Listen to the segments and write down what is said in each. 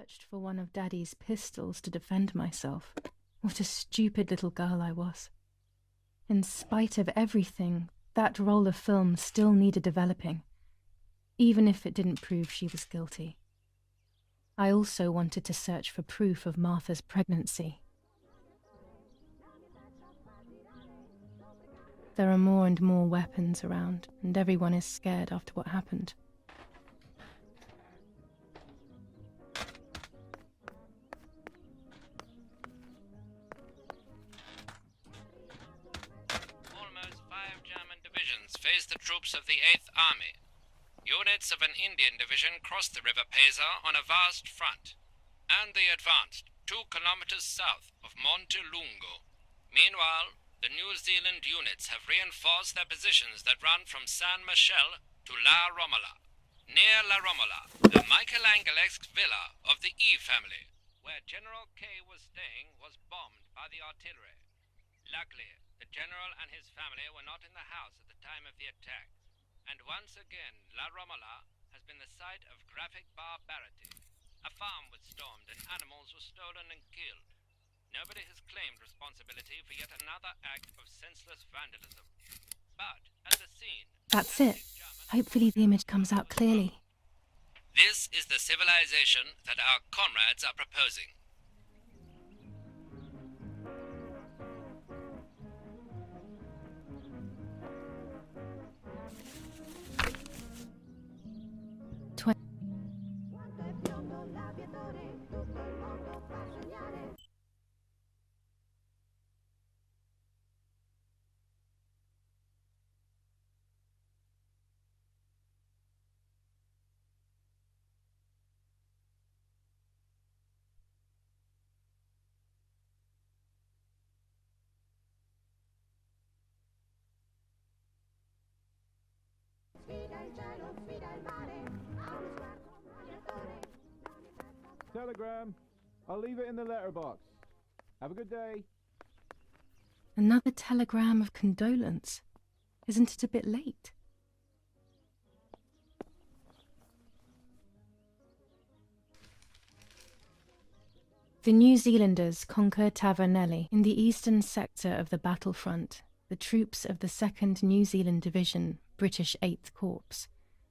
searched for one of Daddy's pistols to defend myself. What a stupid little girl I was. In spite of everything, that roll of film still needed developing, even if it didn't prove she was guilty. I also wanted to search for proof of Martha's pregnancy. There are more and more weapons around, and everyone is scared after what happened. Almost 5 German divisions faced the troops of the 8th Army. Units of an Indian division crossed the River Pesa on a vast front, and they advanced 2 kilometers south of Monte Lungo. Meanwhile, the New Zealand units have reinforced their positions that run from San Michel to La Romola. Near La Romola, the Michelangelesque villa of the E family, where General K was staying, was bombed by the artillery. Luckily, the general and his family were not in the house at the time of the attack. And once again, La Romola has been the site of graphic barbarity. A farm was stormed and animals were stolen and killed. Nobody has claimed responsibility for yet another act of senseless vandalism. But at the scene... That's it. Hopefully the image comes out clearly. This is the civilization that our comrades are proposing. Telegram. I'll leave it in the letterbox. Have a good day. Another telegram of condolence. Isn't it a bit late? The New Zealanders conquer Tavernelli. In the eastern sector of the battlefront, the troops of the 2nd New Zealand Division, British 8th Corps,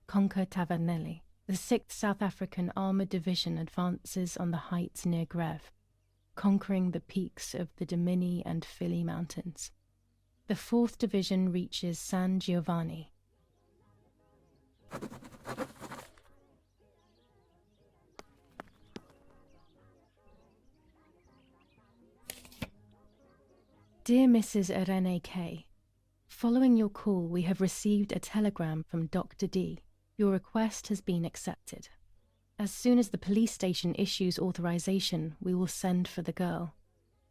conquer Tavernelli. The 6th South African Armoured Division advances on the heights near Greve, conquering the peaks of the Dimini and Filly Mountains. The 4th Division reaches San Giovanni. Dear Mrs. Irene K., following your call, we have received a telegram from Dr. D. Your request has been accepted. As soon as the police station issues authorization, we will send for the girl.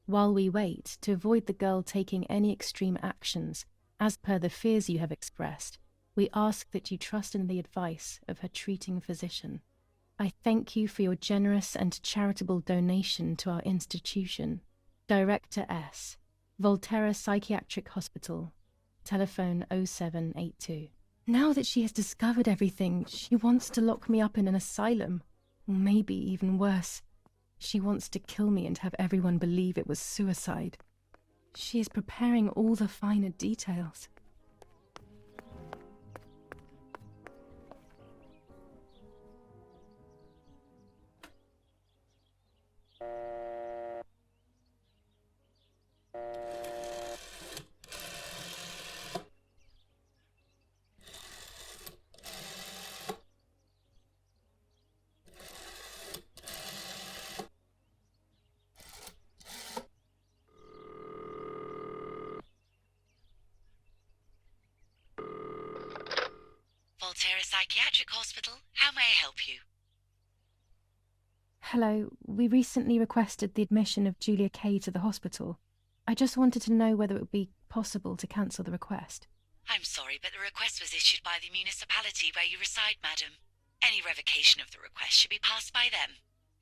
While we wait, to avoid the girl taking any extreme actions, as per the fears you have expressed, we ask that you trust in the advice of her treating physician. I thank you for your generous and charitable donation to our institution. Director S., Volterra Psychiatric Hospital, telephone 0782. Now that she has discovered everything, she wants to lock me up in an asylum. Or maybe even worse. She wants to kill me and have everyone believe it was suicide. She is preparing all the finer details. Volterra Psychiatric Hospital. How may I help you? Hello, we recently requested the admission of Giulia K to the hospital. I just wanted to know whether it would be possible to cancel the request. I'm sorry, but the request was issued by the municipality where you reside, madam. Any revocation of the request should be passed by them.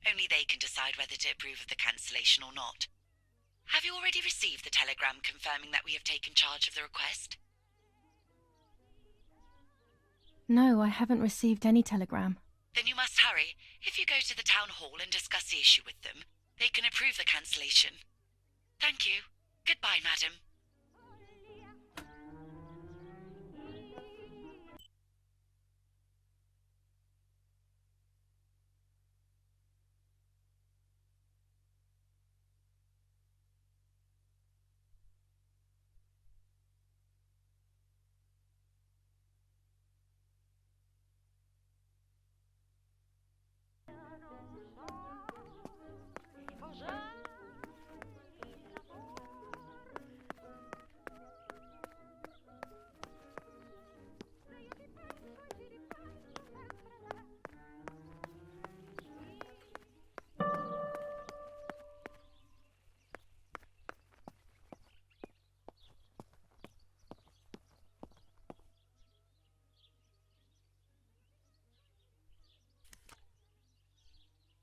Only they can decide whether to approve of the cancellation or not. Have you already received the telegram confirming that we have taken charge of the request? No, I haven't received any telegram. Then you must hurry. If you go to the town hall and discuss the issue with them, they can approve the cancellation. Thank you. Goodbye, madam.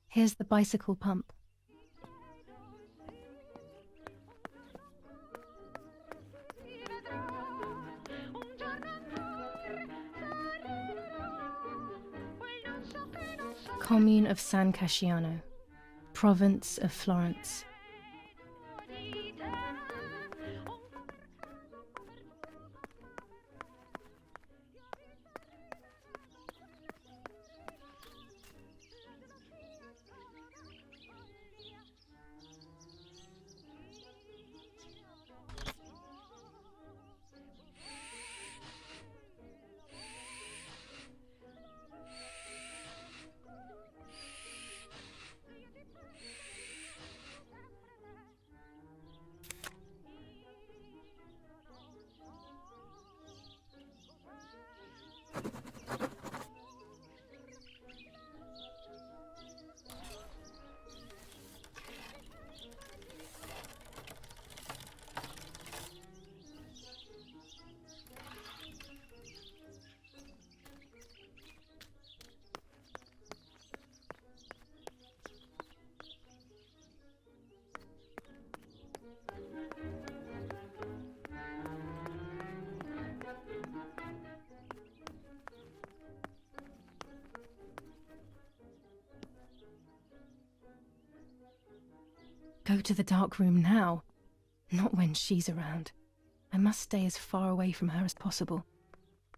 Here's the bicycle pump. Commune of San Casciano, province of Florence. Go to the dark room now. Not when she's around. I must stay as far away from her as possible.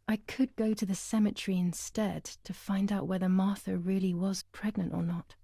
I could go to the cemetery instead to find out whether Martha really was pregnant or not.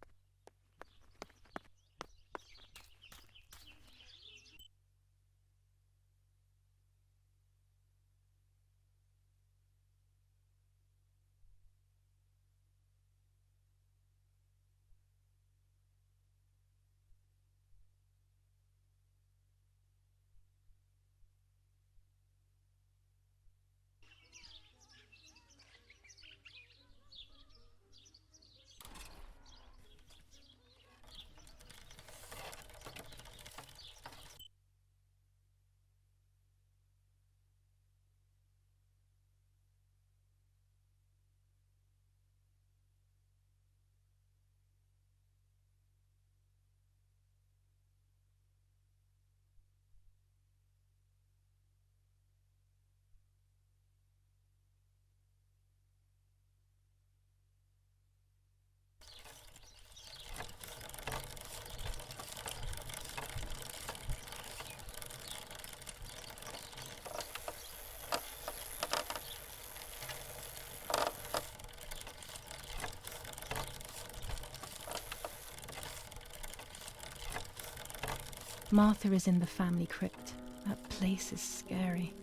Martha is in the family crypt. That place is scary.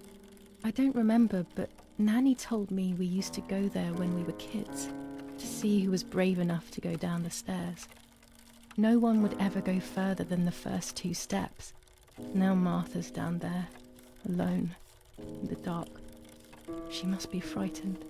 I don't remember, but Nanny told me we used to go there when we were kids, to see who was brave enough to go down the stairs. No one would ever go further than the first 2 steps. Now Martha's down there, alone, in the dark. She must be frightened.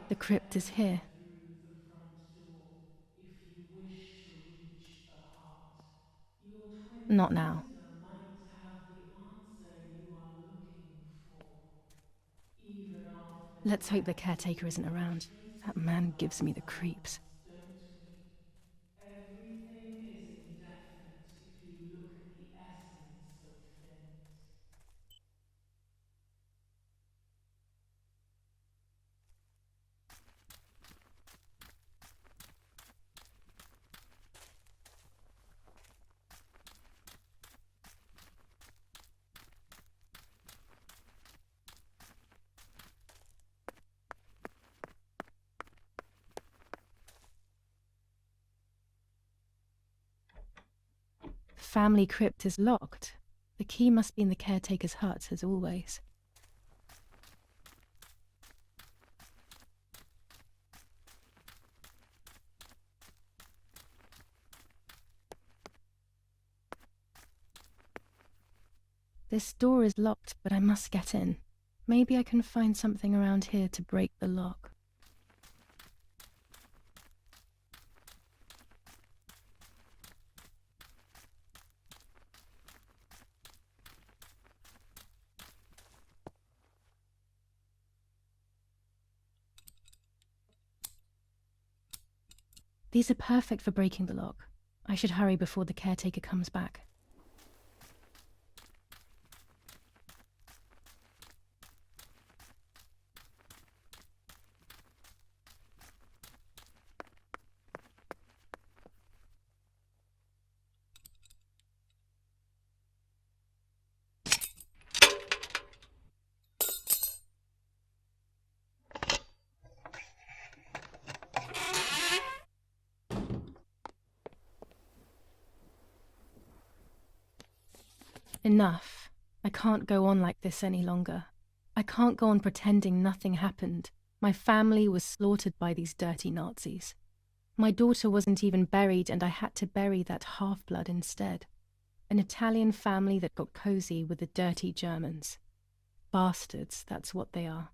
The crypt is here. Not now. Let's hope the caretaker isn't around. That man gives me the creeps. Everything is indefinite if you look at the essence of things. The family crypt is locked. The key must be in the caretaker's hut, as always. This door is locked, but I must get in. Maybe I can find something around here to break the lock. These are perfect for breaking the lock. I should hurry before the caretaker comes back. Enough. I can't go on like this any longer. I can't go on pretending nothing happened. My family was slaughtered by these dirty Nazis. My daughter wasn't even buried, and I had to bury that half-blood instead. An Italian family that got cozy with the dirty Germans. Bastards, that's what they are.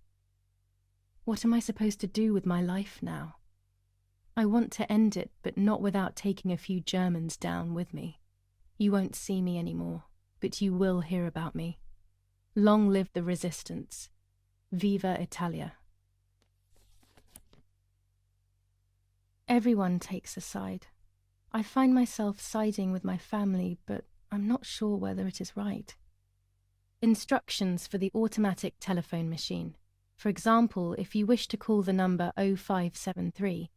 What am I supposed to do with my life now? I want to end it, but not without taking a few Germans down with me. You won't see me anymore, but you will hear about me. Long live the resistance. Viva Italia. Everyone takes a side. I find myself siding with my family, but I'm not sure whether it is right. Instructions for the automatic telephone machine. For example, if you wish to call the number 0573,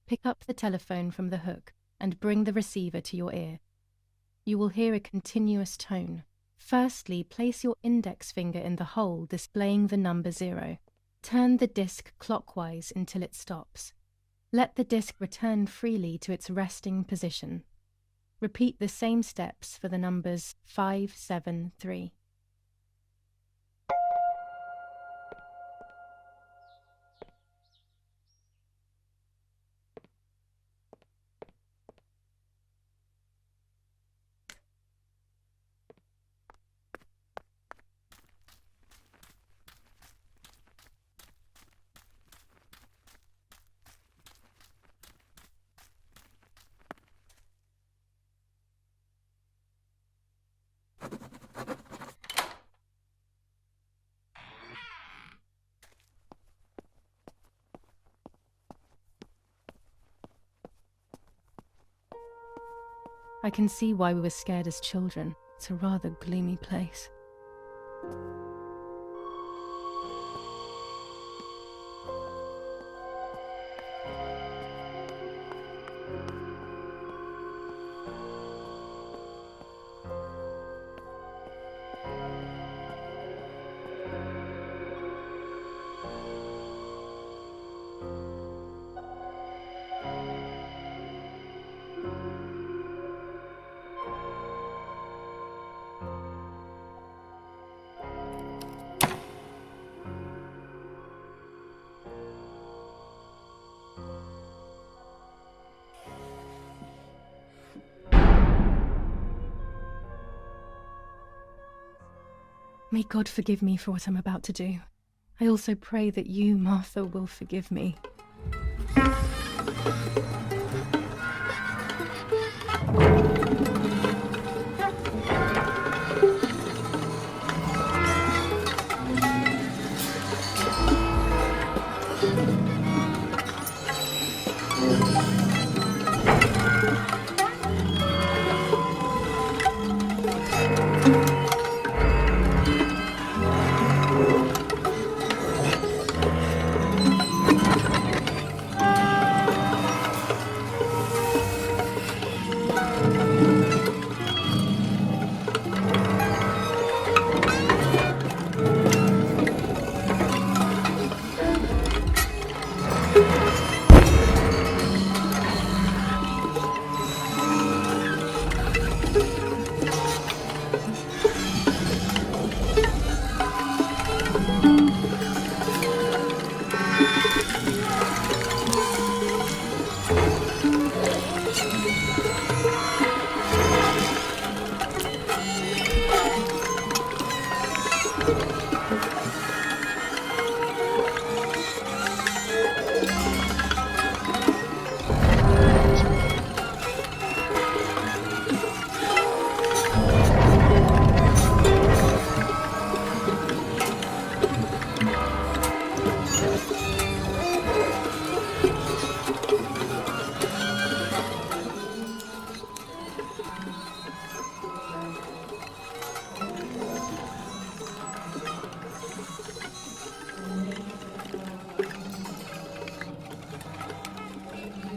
pick up the telephone from the hook and bring the receiver to your ear. You will hear a continuous tone. Firstly, place your index finger in the hole displaying the number 0. Turn the disc clockwise until it stops. Let the disc return freely to its resting position. Repeat the same steps for the numbers 573. I can see why we were scared as children. It's a rather gloomy place. May God forgive me for what I'm about to do. I also pray that you, Martha, will forgive me.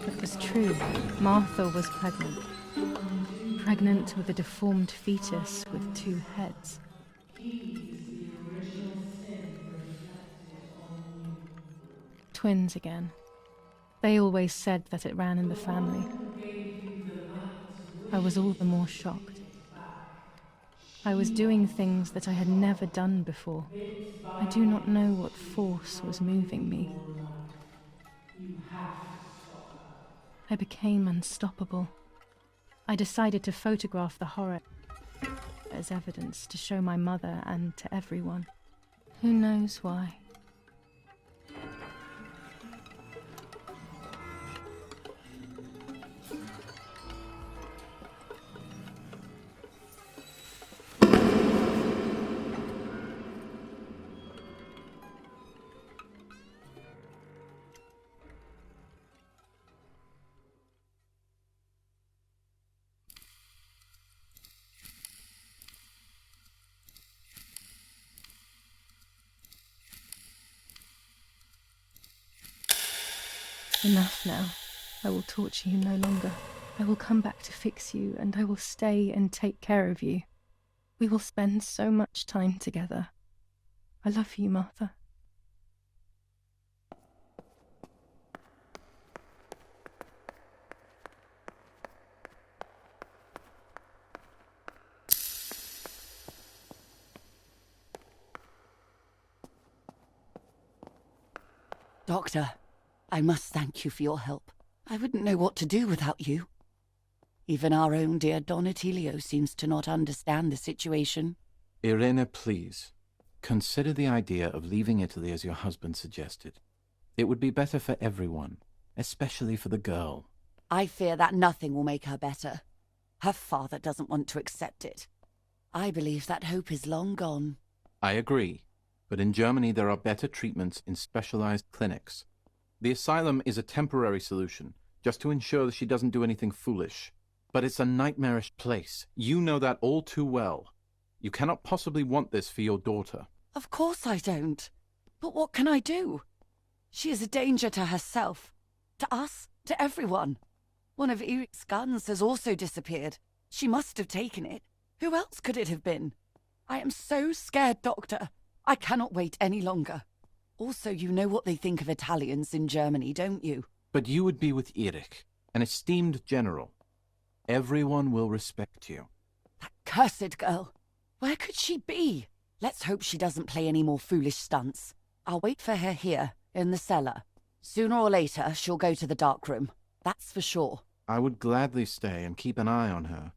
It was true. Martha was pregnant. Pregnant with a deformed fetus with 2 heads. Twins again. They always said that it ran in the family. I was all the more shocked. I was doing things that I had never done before. I do not know what force was moving me. I became unstoppable. I decided to photograph the horror as evidence to show my mother and to everyone. Who knows why? Enough now. I will torture you no longer. I will come back to fix you, and I will stay and take care of you. We will spend so much time together. I love you, Martha. Doctor, I must thank you for your help. I wouldn't know what to do without you. Even our own dear Don Attilio seems to not understand the situation. Irene, please. Consider the idea of leaving Italy as your husband suggested. It would be better for everyone, especially for the girl. I fear that nothing will make her better. Her father doesn't want to accept it. I believe that hope is long gone. I agree, but in Germany there are better treatments in specialized clinics. The asylum is a temporary solution, just to ensure that she doesn't do anything foolish. But it's a nightmarish place. You know that all too well. You cannot possibly want this for your daughter. Of course I don't. But what can I do? She is a danger to herself, to us, to everyone. One of Eric's guns has also disappeared. She must have taken it. Who else could it have been? I am so scared, Doctor. I cannot wait any longer. Also, you know what they think of Italians in Germany, don't you? But you would be with Eric, an esteemed general. Everyone will respect you. That cursed girl. Where could she be? Let's hope she doesn't play any more foolish stunts. I'll wait for her here, in the cellar. Sooner or later, she'll go to the dark room. That's for sure. I would gladly stay and keep an eye on her.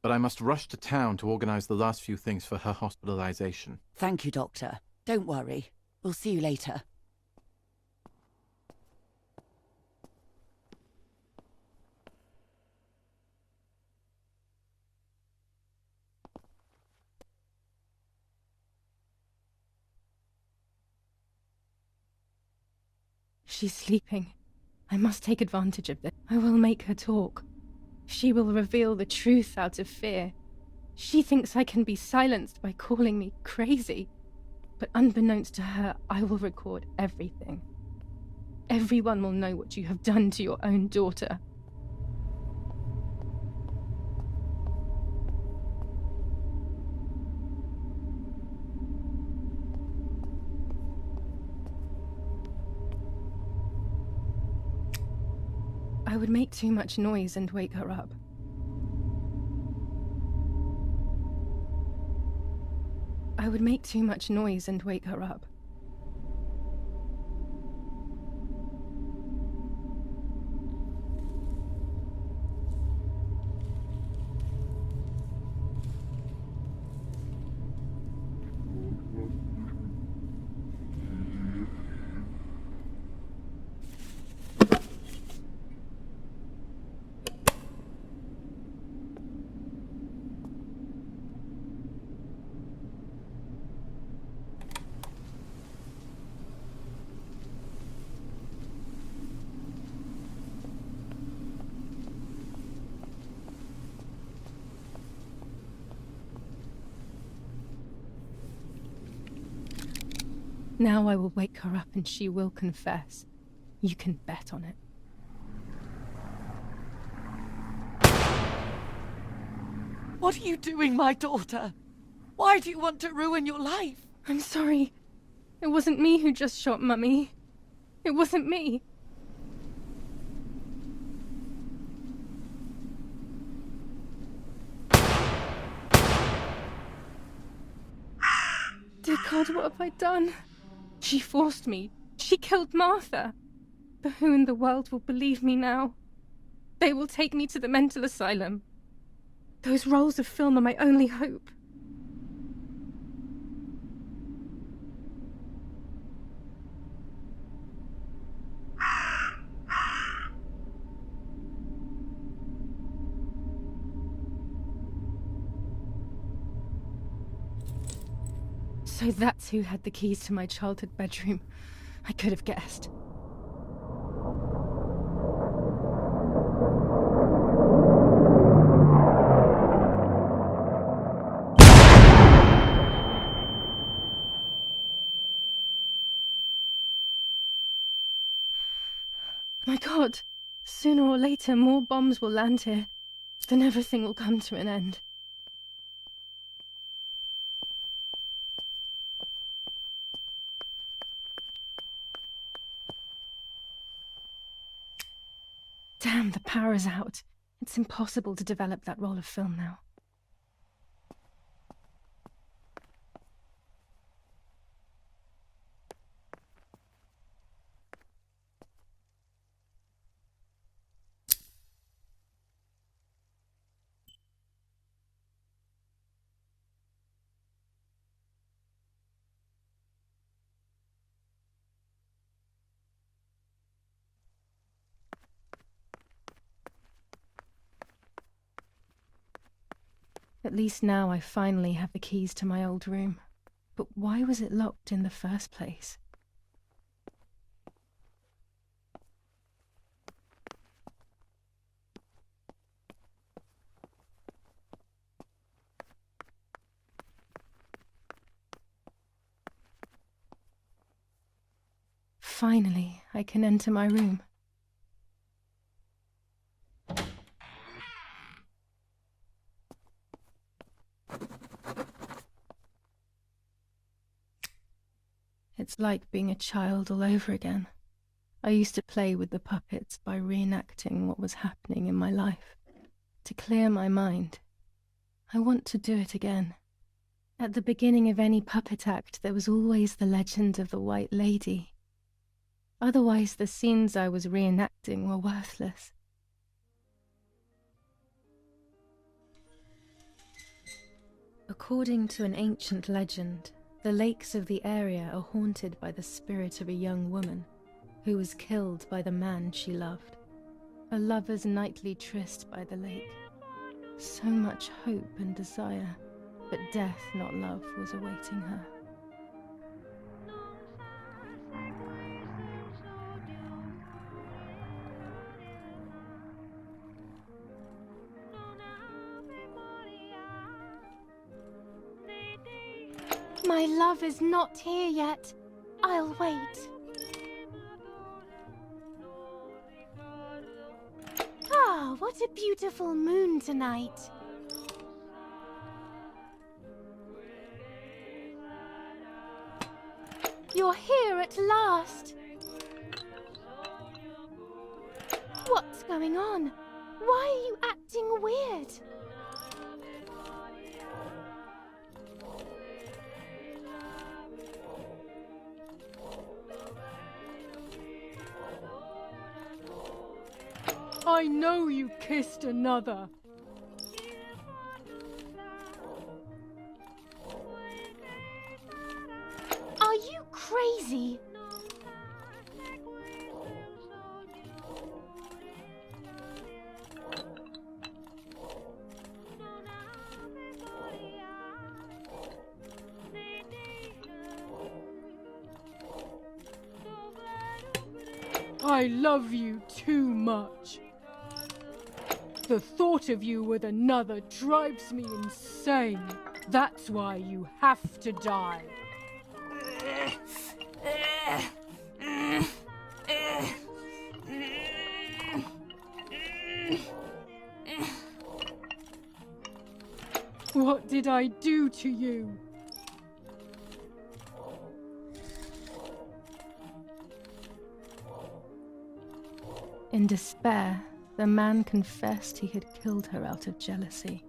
But I must rush to town to organize the last few things for her hospitalization. Thank you, Doctor. Don't worry. We'll see you later. She's sleeping. I must take advantage of this. I will make her talk. She will reveal the truth out of fear. She thinks I can be silenced by calling me crazy. But unbeknownst to her, I will record everything. Everyone will know what you have done to your own daughter. I would make too much noise and wake her up. I would make too much noise and wake her up. Now I will wake her up and she will confess. You can bet on it. What are you doing, my daughter? Why do you want to ruin your life? I'm sorry. It wasn't me who just shot Mummy. It wasn't me. Dear God, what have I done? She forced me. She killed Martha. But who in the world will believe me now? They will take me to the mental asylum. Those rolls of film are my only hope. So that's who had the keys to my childhood bedroom. I could have guessed. My God, sooner or later more bombs will land here. Then everything will come to an end. Damn, the power is out. It's impossible to develop that roll of film now. At least now I finally have the keys to my old room. But why was it locked in the first place? Finally, I can enter my room. It's like being a child all over again. I used to play with the puppets by reenacting what was happening in my life. To clear my mind. I want to do it again. At the beginning of any puppet act, there was always the legend of the White Lady. Otherwise, the scenes I was reenacting were worthless. According to an ancient legend, the lakes of the area are haunted by the spirit of a young woman who was killed by the man she loved. A lover's nightly tryst by the lake. So much hope and desire, but death, not love, was awaiting her. My love is not here yet. I'll wait. Ah, what a beautiful moon tonight. You're here at last. What's going on? Why are you acting weird? I know you kissed another. Are you crazy? I love you too much. The thought of you with another drives me insane. That's why you have to die. What did I do to you? In despair, the man confessed he had killed her out of jealousy.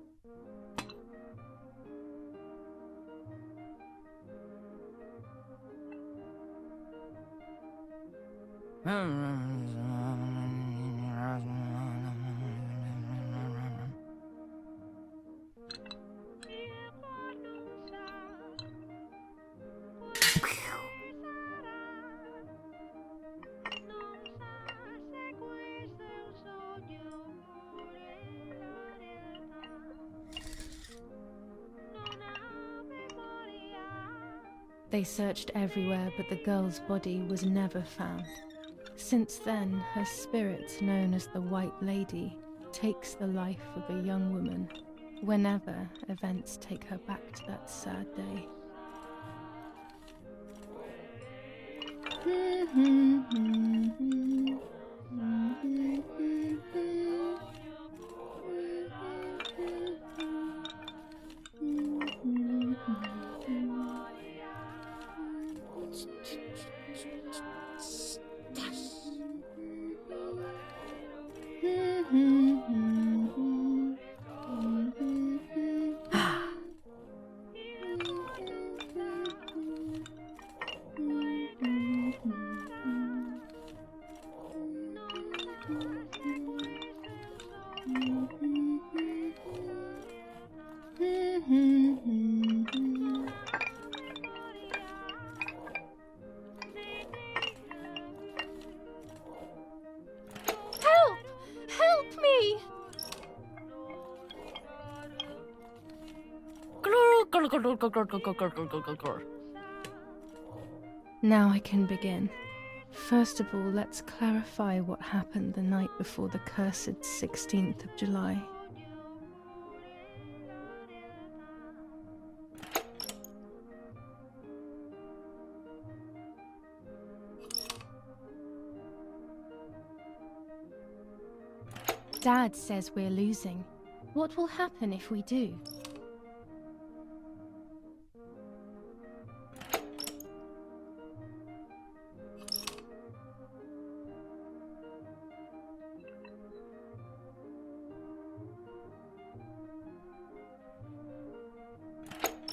They searched everywhere, but the girl's body was never found. Since then, her spirit, known as the White Lady, takes the life of a young woman whenever events take her back to that sad day. Now I can begin. First of all, let's clarify what happened the night before the cursed 16th of July. Dad says we're losing. What will happen if we do?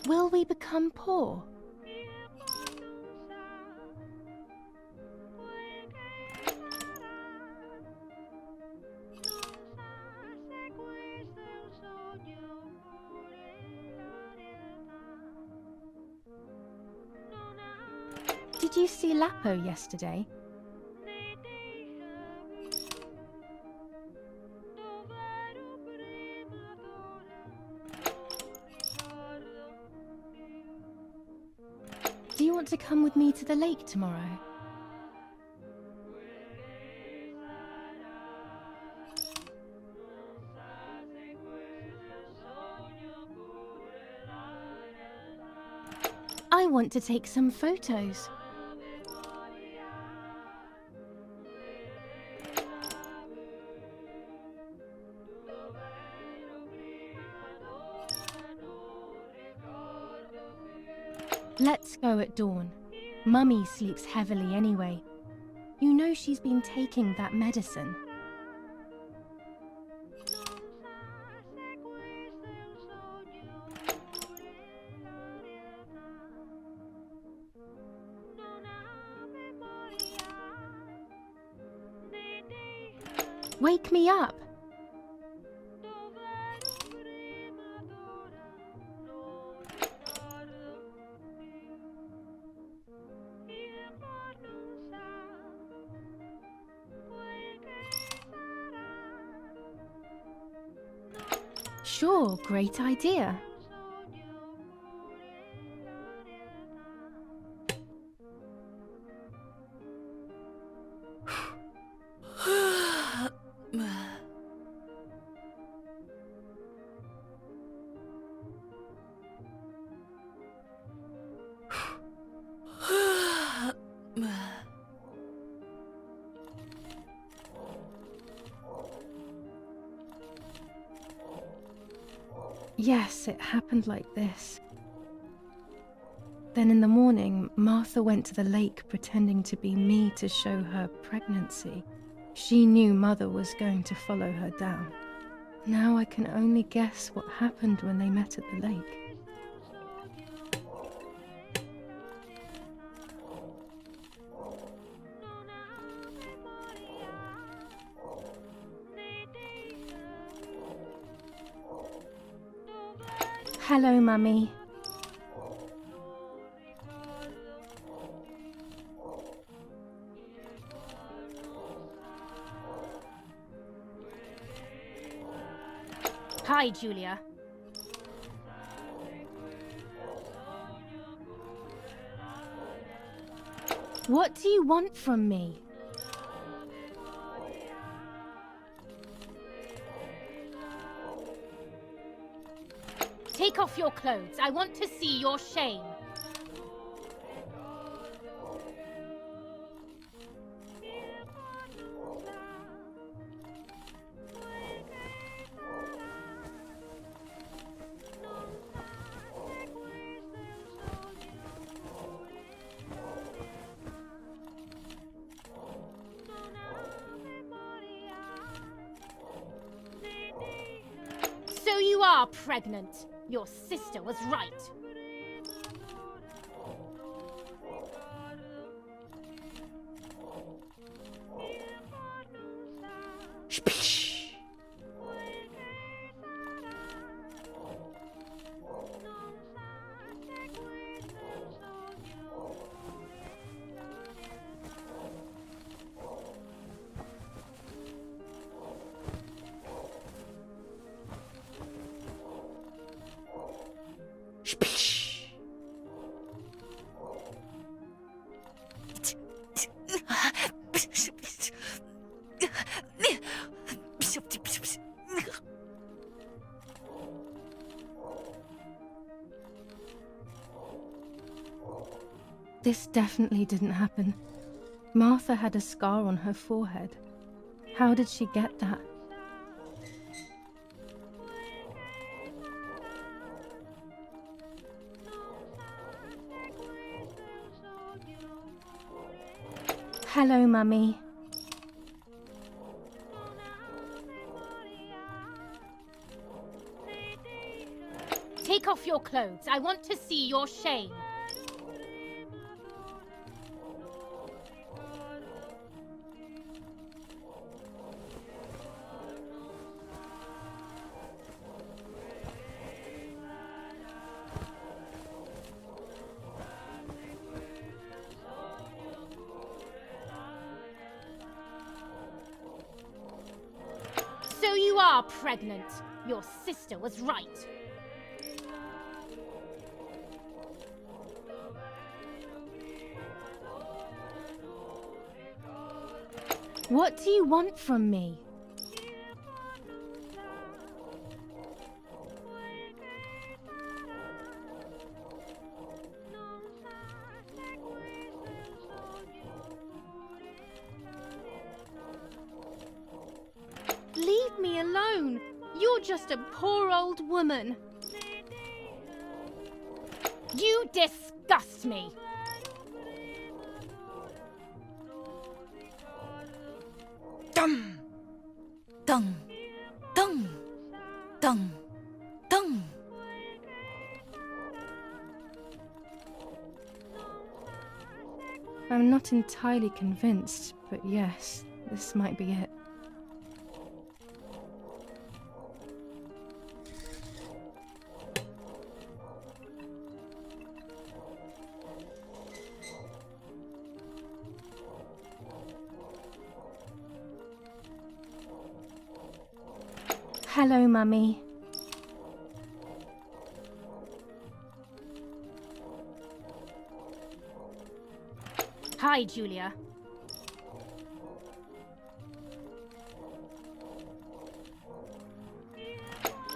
Will we become poor? Did you see Lapo yesterday? Do you want to come with me to the lake tomorrow? I I want to take some photos. Let's go at dawn. Mummy sleeps heavily anyway. You know she's been taking that medicine. Wake me up! Sure, great idea. Yes, it happened like this. Then in the morning, Martha went to the lake pretending to be me to show her pregnancy. She knew Mother was going to follow her down. Now I can only guess what happened when they met at the lake. Hello, Mummy. Hi, Giulia. What do you want from me? Take off your clothes. I want to see your shame. So you are pregnant. Your sister was right. This definitely didn't happen. Martha had a scar on her forehead. How did she get that? Hello, Mummy. Take off your clothes. I want to see your shame. So you are pregnant. Your sister was right. What do you want from me? You're just a poor old woman. You disgust me. Dum, dum, dum, dum, dum. I'm not entirely convinced, but yes, this might be it. Hello, Mummy. Hi, Giulia.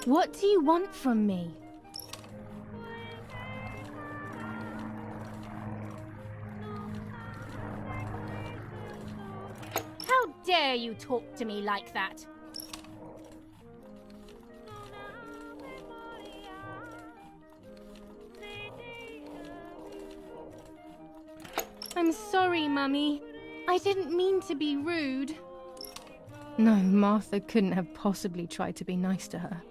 What do you want from me? How dare you talk to me like that? I'm sorry, Mummy. I didn't mean to be rude. No, Martha couldn't have possibly tried to be nice to her.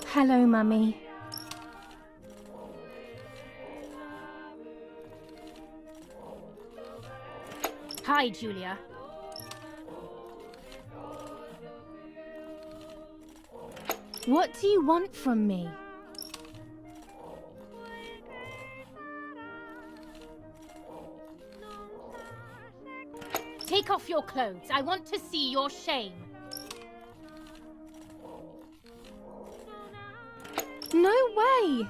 Hello, Mummy. Hi, Giulia. What do you want from me? Take off your clothes. I want to see your shame. No way!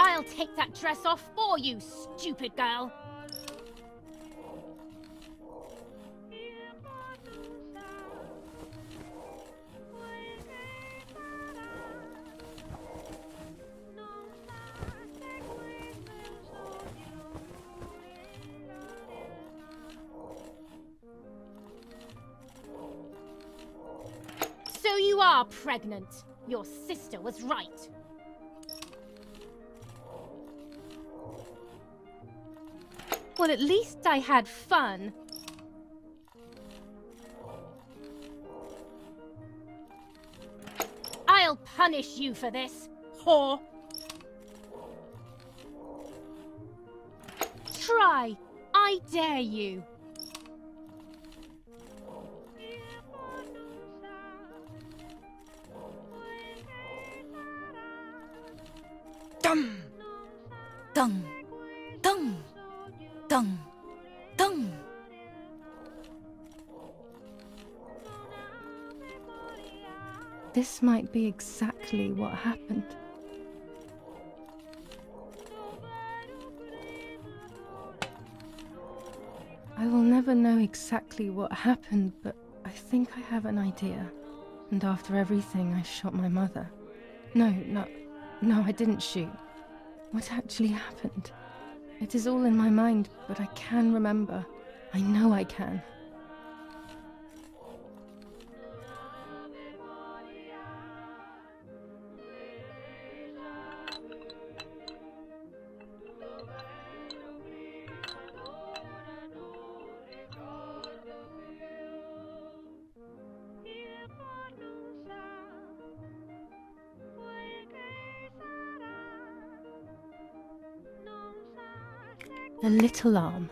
I'll take that dress off for you, stupid girl. So you are pregnant. Your sister was right. Well, at least I had fun. I'll punish you for this, whore. Try. I dare you. Dum, dum, dum, dum, dum. This might be exactly what happened. I will never know exactly what happened, but I think I have an idea. And after everything, I shot my mother. No, I didn't shoot. What actually happened? It is all in my mind, but I can remember. I know I can. The little arm.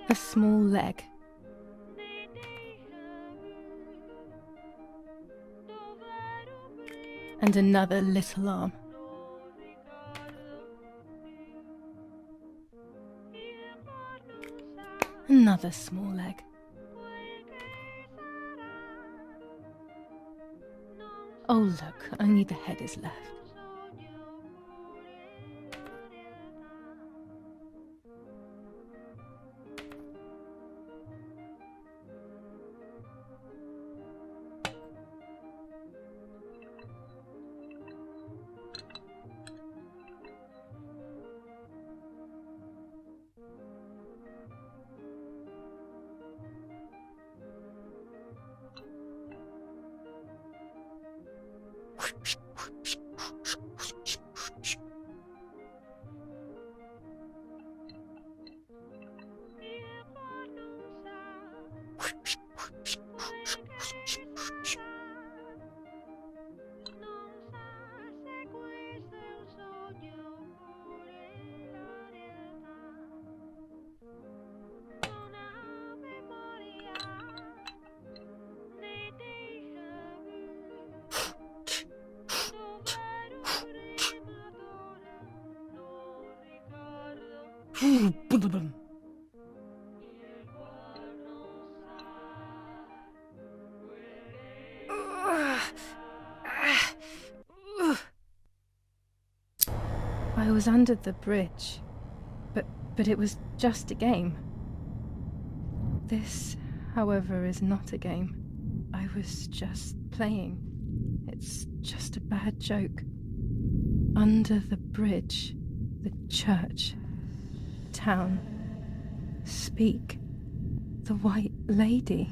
A small leg. And another little arm. Another small leg. Oh look, only the head is left. I was under the bridge, but it was just a game. This, however, is not a game. I was just playing. It's just a bad joke. Under the bridge, the church, town, speak, the white lady.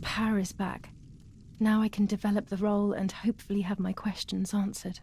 Power is back. Now I can develop the role and hopefully have my questions answered.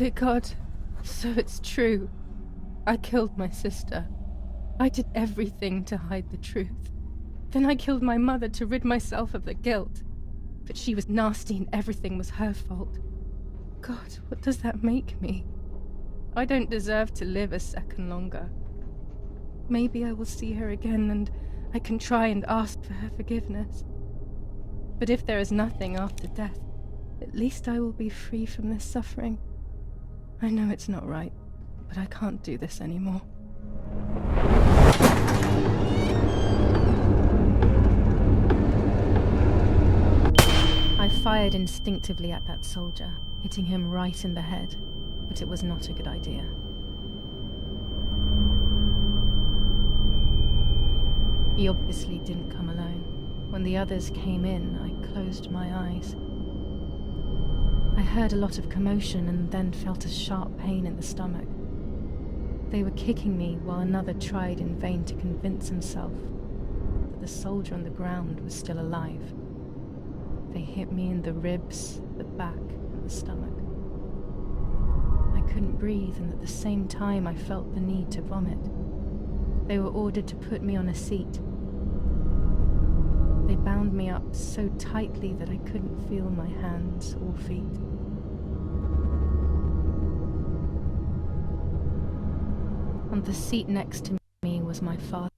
Dear God, so it's true. I killed my sister. I did everything to hide the truth. Then I killed my mother to rid myself of the guilt. But she was nasty and everything was her fault. God, what does that make me? I don't deserve to live a second longer. Maybe I will see her again and I can try and ask for her forgiveness. But if there is nothing after death, at least I will be free from this suffering. I know it's not right, but I can't do this anymore. I fired instinctively at that soldier, hitting him right in the head, but it was not a good idea. He obviously didn't come alone. When the others came in, I closed my eyes. I heard a lot of commotion and then felt a sharp pain in the stomach. They were kicking me while another tried in vain to convince himself that the soldier on the ground was still alive. They hit me in the ribs, the back, and the stomach. I couldn't breathe, and at the same time I felt the need to vomit. They were ordered to put me on a seat. They bound me up so tightly that I couldn't feel my hands or feet. On the seat next to me was my father.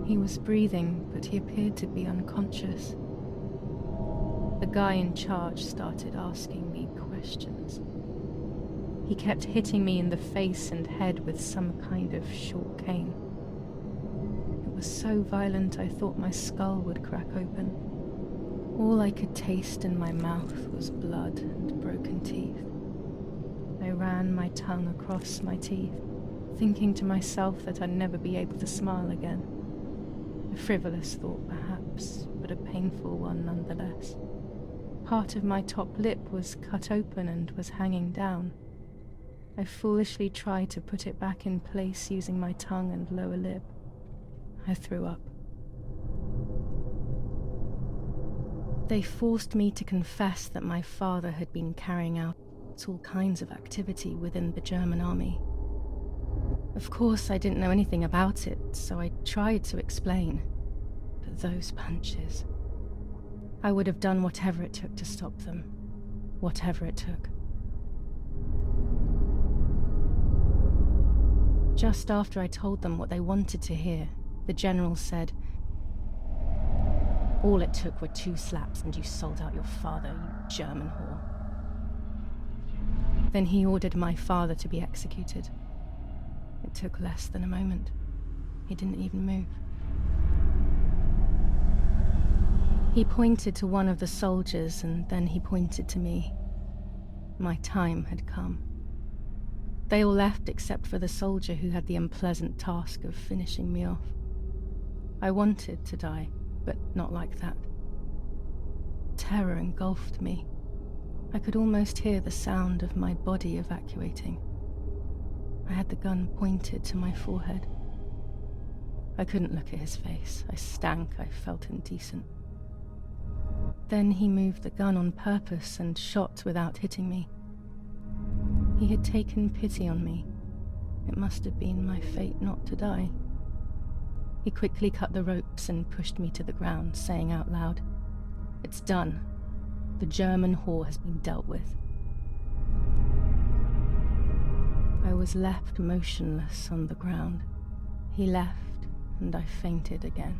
He was breathing, but he appeared to be unconscious. The guy in charge started asking me questions. He kept hitting me in the face and head with some kind of short cane. It was so violent I thought my skull would crack open. All I could taste in my mouth was blood and broken teeth. I ran my tongue across my teeth, thinking to myself that I'd never be able to smile again. A frivolous thought, perhaps, but a painful one nonetheless. Part of my top lip was cut open and was hanging down. I foolishly tried to put it back in place using my tongue and lower lip. I threw up. They forced me to confess that my father had been carrying out all kinds of activity within the German army. Of course, I didn't know anything about it, so I tried to explain. But those punches... I would have done whatever it took to stop them. Whatever it took. Just after I told them what they wanted to hear, the general said, "All it took were 2 slaps and you sold out your father, you German whore." Then he ordered my father to be executed. It took less than a moment. He didn't even move. He pointed to one of the soldiers and then he pointed to me. My time had come. They all left except for the soldier who had the unpleasant task of finishing me off. I wanted to die, but not like that. Terror engulfed me. I could almost hear the sound of my body evacuating. I had the gun pointed to my forehead. I couldn't look at his face. I stank. I felt indecent. Then he moved the gun on purpose and shot without hitting me. He had taken pity on me. It must have been my fate not to die. He quickly cut the ropes and pushed me to the ground, saying out loud, "It's done. The German whore has been dealt with." I was left motionless on the ground. He left, and I fainted again.